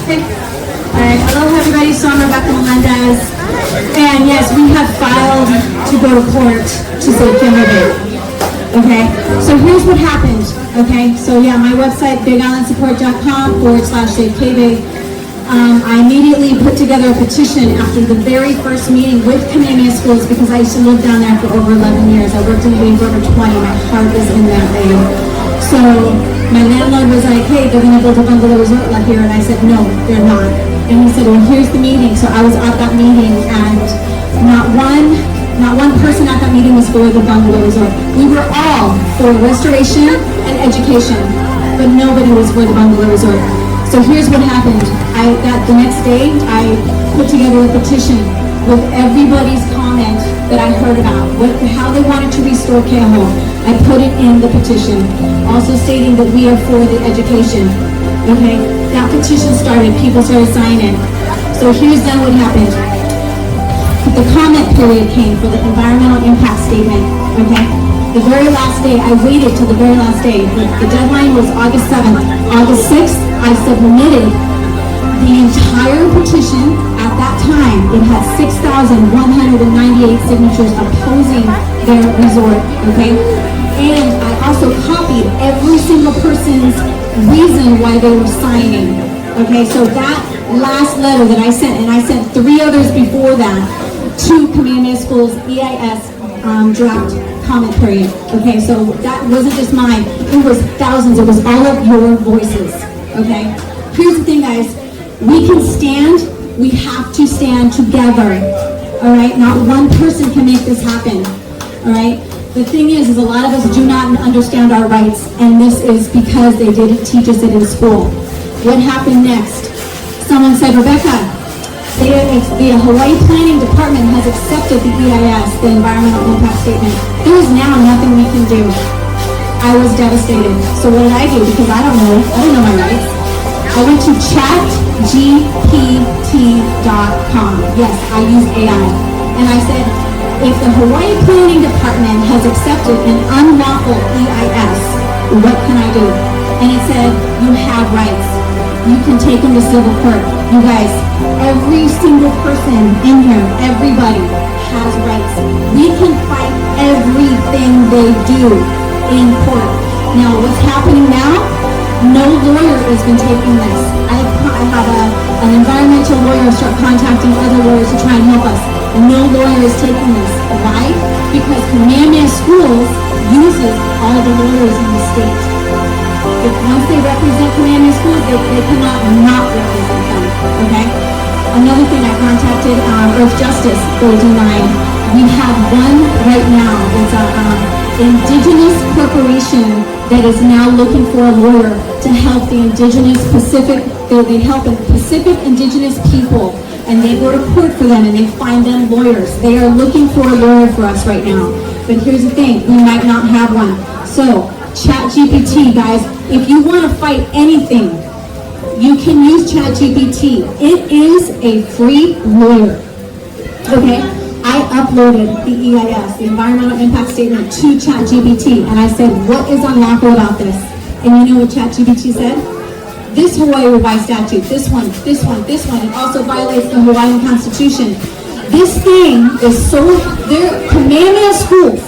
Alright, hello everybody, so I'm Rebecca Melendez. And yes, we have filed to go to court to save Keauhou Bay. Okay, so here's what happened. Okay, so yeah, my website, bigislandsupport.com/save Keauhou Bay. I immediately put together a petition after the very first meeting with Kamehameha Schools because I used to live down there for over 11 years. I worked in the Bay for over 20. My heart is in that Bay. So my landlord was like, hey, they're going to build a bungalow resort out here. And I said, no, they're not. And he said, well, here's the meeting. So I was at that meeting and not one person at that meeting was for the bungalow resort. We were all for restoration and education, but nobody was for the bungalow resort. So here's what happened. The next day, I put together a petition with everybody's comment that I heard about, how they wanted to restore Keauhou. I put it in the petition, also stating that we are for the education. Okay, that petition started, people started signing it. So here's then what happened. The comment period came for the environmental impact statement. Okay, the very last day, I waited till the very last day. The deadline was August 7th. August 6th, I submitted the entire petition. At that time, it had 6,198 signatures opposing their resort, okay? And I also copied every single person's reason why they were signing, okay? So that last letter that I sent, and I sent 3 others before that, to Kamehameha Schools EIS draft comment period, okay? So that wasn't just mine, it was thousands, it was all of your voices, okay? Here's the thing, guys. We can stand, we have to stand together, all right? Not one person can make this happen, all right? The thing is a lot of us do not understand our rights, and this is because they didn't teach us it in school. What happened next? Someone said, Rebecca, the Hawaiʻi Planning Department has accepted the EIS, the Environmental Impact Statement. There is now nothing we can do. I was devastated. So what did I do? Because I don't know my rights. I went to chatgpt.com. Yes, I use AI. And I said, if the Hawaiʻi Planning Department has accepted an unlawful EIS, what can I do? And it said, you have rights. You can take them to civil court. You guys, every single person in here, everybody has rights. We can fight everything they do in court. Now, what's happening now? No lawyer has been taking this. I had an environmental lawyer start contacting other lawyers to try and help us. No lawyer is taking this. Why? Because Kamehameha Schools uses all the lawyers in the state. If once they represent Kamehameha Schools, they cannot not represent them, okay? Another thing, I contacted Earth Justice, they denied. We have one right now. It's an indigenous corporation that is now looking for a lawyer to help the indigenous Pacific, they help Pacific indigenous people, and they go to court for them and they find them lawyers. They are looking for a lawyer for us right now. But here's the thing, we might not have one. So, ChatGPT, guys, if you want to fight anything, you can use ChatGPT. It is a free lawyer, okay? I uploaded the EIS, the Environmental Impact Statement, to ChatGPT, and I said, what is unlawful about this? And you know what ChatGPT said? This Hawaii revised statute, this one, it also violates the Hawaiian Constitution. This thing is so, Kamehameha Schools,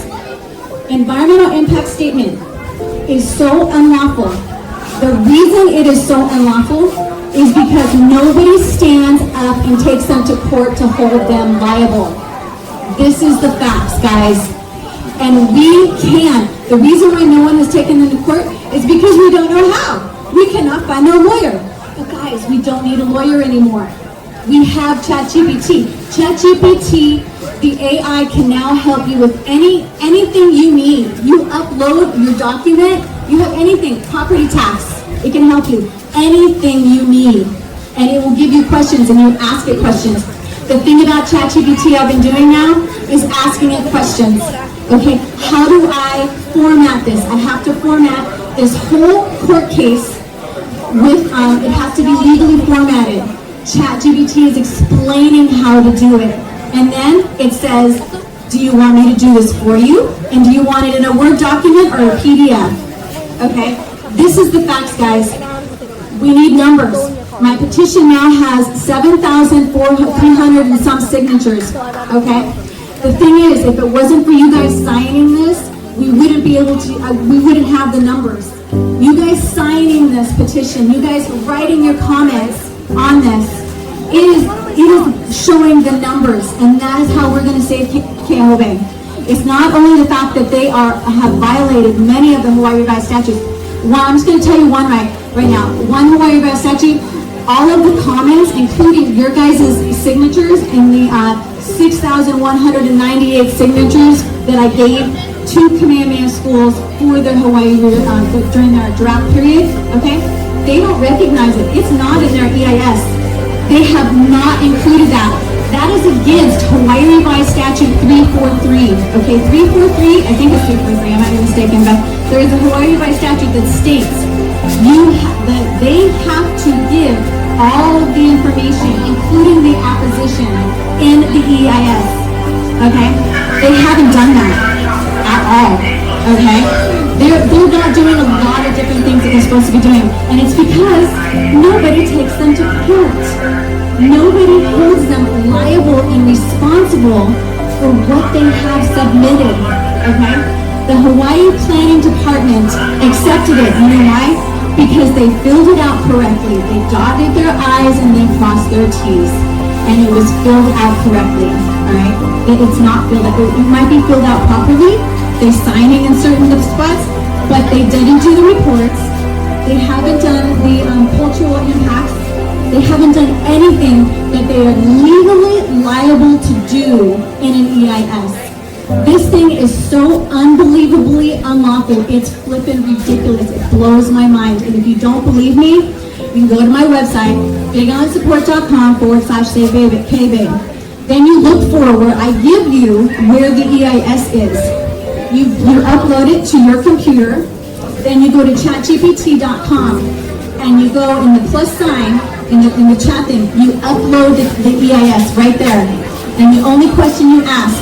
Environmental Impact Statement, is so unlawful. The reason it is so unlawful is because nobody stands up and takes them to court to hold them liable. This is the facts, guys. And we can't. The reason why no one has taken them to court is because we don't know how. We cannot find a lawyer. But guys, we don't need a lawyer anymore. We have ChatGPT. ChatGPT, the AI can now help you with anything you need. You upload your document, you have anything, property tax, it can help you. Anything you need. And it will give you questions and you ask it questions. The thing about ChatGPT I've been doing now is asking it questions. Okay, how do I format this? I have to format this whole court case with, it has to be legally formatted. ChatGPT is explaining how to do it. And then it says, do you want me to do this for you? And do you want it in a Word document or a PDF? Okay, this is the facts, guys. We need numbers. My petition now has 7,300 and some signatures, okay? The thing is, if it wasn't for you guys signing this, we wouldn't be able to, we wouldn't have the numbers. You guys signing this petition, you guys writing your comments on this, it is showing the numbers, and that is how we're going to save Keauhou Bay. It's not only the fact that they have violated many of the Hawaii Revised statutes. I'm just going to tell you one right now. One Hawaii Revised statute, all of the comments, including your guys' signatures and the 6,198 signatures that I gave to Kamehameha Schools for their Hawaii during their drought period, okay? They don't recognize it. It's not in their EIS. They have not included that. That is against Hawaii Revised Statute 343, okay? 343, I think it's 343, I might be mistaken, but there is a Hawaii Revised Statute that states that they have to give all of the information, including the opposition, in the EIS, okay? They haven't done that at all, okay? They're not doing a lot of different things that they're supposed to be doing, and it's because nobody takes them to court. Nobody holds them liable and responsible for what they have submitted, okay? The Hawaii Planning Department accepted it. You know why? Because they filled it out correctly. They dotted their I's and they crossed their T's. And it was filled out correctly, all right? It's not filled out. It might be filled out properly. They're signing in certain spots, but they didn't do the reports. They haven't done the cultural impacts. They haven't done anything that they are legally liable to do in an EIS. This thing is so unbelievably unlawful. It's flippin' ridiculous. It blows my mind. And if you don't believe me, you can go to my website, bigislandsupport.com/SaveKBay. Then you look for where I give you where the EIS is. You upload it to your computer. Then you go to chatgpt.com and you go in the plus sign in the chat thing. You upload the EIS right there. And the only question you ask,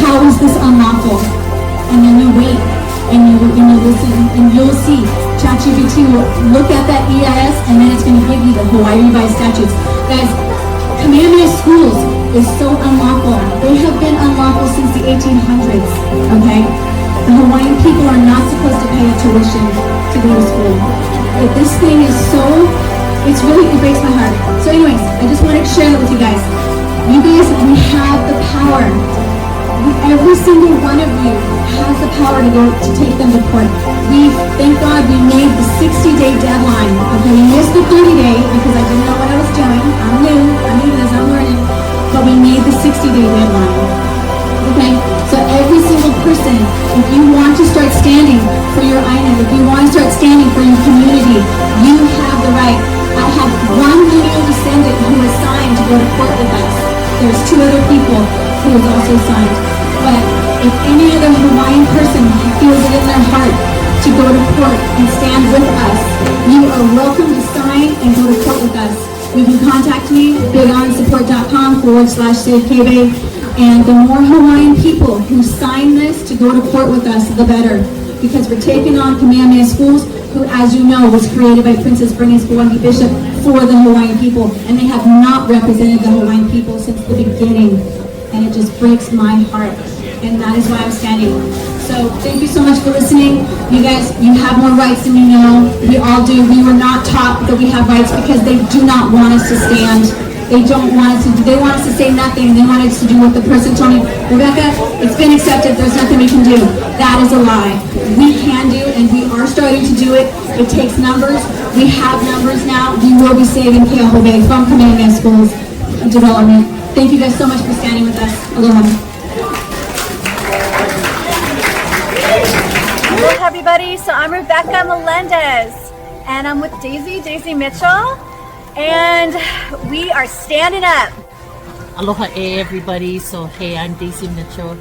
how is this unlawful? And then you wait and you listen and you'll see ChatGPT will look at that EIS and then it's going to give you the Hawaii Revised statutes. Guys, Kamehameha Schools is so unlawful. They have been unlawful since the 1800s, okay? The Hawaiian people are not supposed to pay a tuition to go to school. But this thing is so, it breaks my heart. So anyways, I just wanted to share that with you guys. You guys, we have the power. Every single one of you has the power to take them to court. Thank God we made the 60-day deadline. Okay, we missed the 30-day because I didn't know what I was doing. I'm new to this, I'm learning. But we made the 60-day deadline. Okay, so every single person, if you want to start standing for your island, if you want to start standing for your community, you have the right. I have one lineal descendant who has signed to go to court with us. There's 2 other people who has also signed. But if any other Hawaiian person feels it in their heart to go to court and stand with us, you are welcome to sign and go to court with us. You can contact me, bigislandsupport.com/SaveKBay. And the more Hawaiian people who sign this to go to court with us, the better. Because we're taking on Kamehameha Schools, who, as you know, was created by Princess Bernice Bishop for the Hawaiian people. And they have not represented the Hawaiian people since the beginning. And it just breaks my heart. And that is why I'm standing. So thank you so much for listening. You guys, you have more rights than you know. We all do. We were not taught that we have rights because they do not want us to stand. They don't want us to, they want us to say nothing. They want us to do what the person told me. Rebecca, it's been accepted. There's nothing we can do. That is a lie. We can do, and we are starting to do it. It takes numbers. We have numbers now. We will be saving Keauhou Bay from Kamehameha Schools development. Thank you guys so much for standing with us. Aloha. Hello everybody, so I'm Rebecca Melendez and I'm with Daisy Mitchell, and we are standing up. Aloha everybody, so hey, I'm Daisy Mitchell.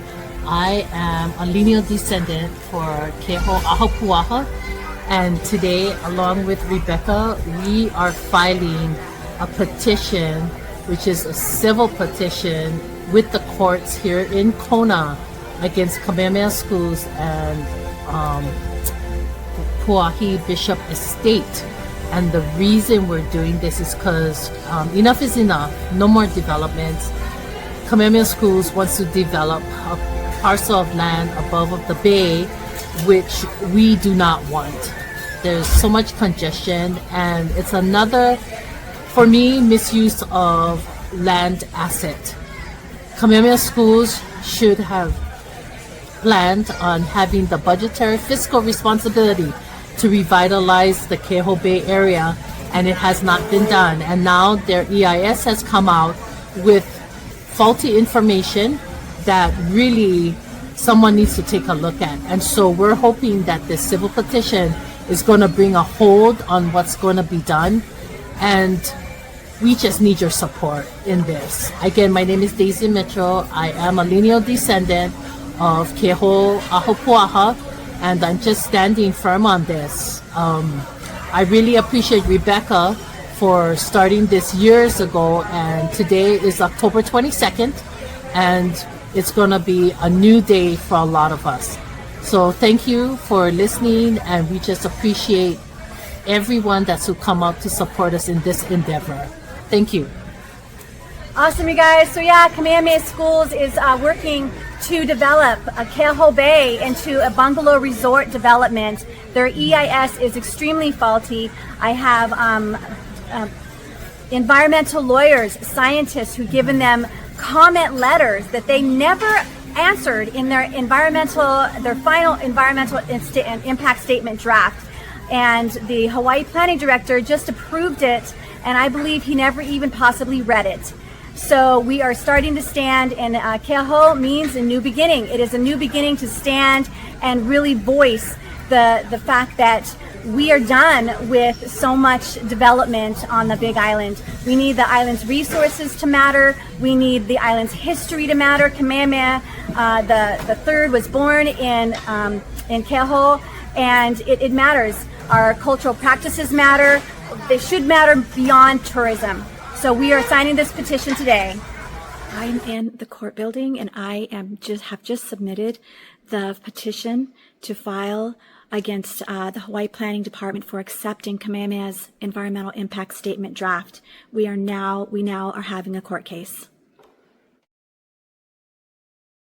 I am a lineal descendant for Keho Ahapuaha, and today along with Rebecca we are filing a petition, which is a civil petition with the courts here in Kona against Kamehameha Schools and Puahi Bishop Estate And the reason we're doing this is because enough is enough. No more developments. Kamehameha Schools wants to develop a parcel of land above of the bay, which we do not want. There's so much congestion, and it's another, for me, misuse of land asset. Kamehameha Schools should have planned on having the budgetary fiscal responsibility to revitalize the Keauhou Bay area, and it has not been done. And now their EIS has come out with faulty information that really someone needs to take a look at. And so we're hoping that this civil petition is going to bring a hold on what's going to be done, and we just need your support in this. Again, my name is Daisy Mitchell. I am a lineal descendant of Keauhou Ahupua'a, and I'm just standing firm on this. I really appreciate Rebecca for starting this years ago, and today is October 22nd, and it's going to be a new day for a lot of us. So thank you for listening, and we just appreciate everyone that's who come out to support us in this endeavor. Thank you. Awesome, you guys. So yeah, Kamehameha Schools is working to develop Keauhou Bay into a bungalow resort development. Their EIS is extremely faulty. I have environmental lawyers, scientists who've given them comment letters that they never answered in their final environmental impact statement draft. And the Hawaii Planning Director just approved it, and I believe he never even possibly read it. So we are starting to stand, and Keauhou means a new beginning. It is a new beginning to stand and really voice the fact that we are done with so much development on the Big Island. We need the island's resources to matter. We need the island's history to matter. Kamehameha the third was born in Keauhou, and it matters. Our cultural practices matter. They should matter beyond tourism. So we are signing this petition today. I'm in the court building, and I have just submitted the petition to file against the Hawaii Planning Department for accepting Kamehameha's environmental impact statement draft. We now are having a court case.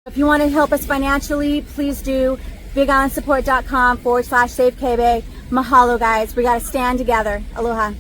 If you want to help us financially, please do bigislandsupport.com/SaveKBay. Mahalo, guys. We got to stand together. Aloha.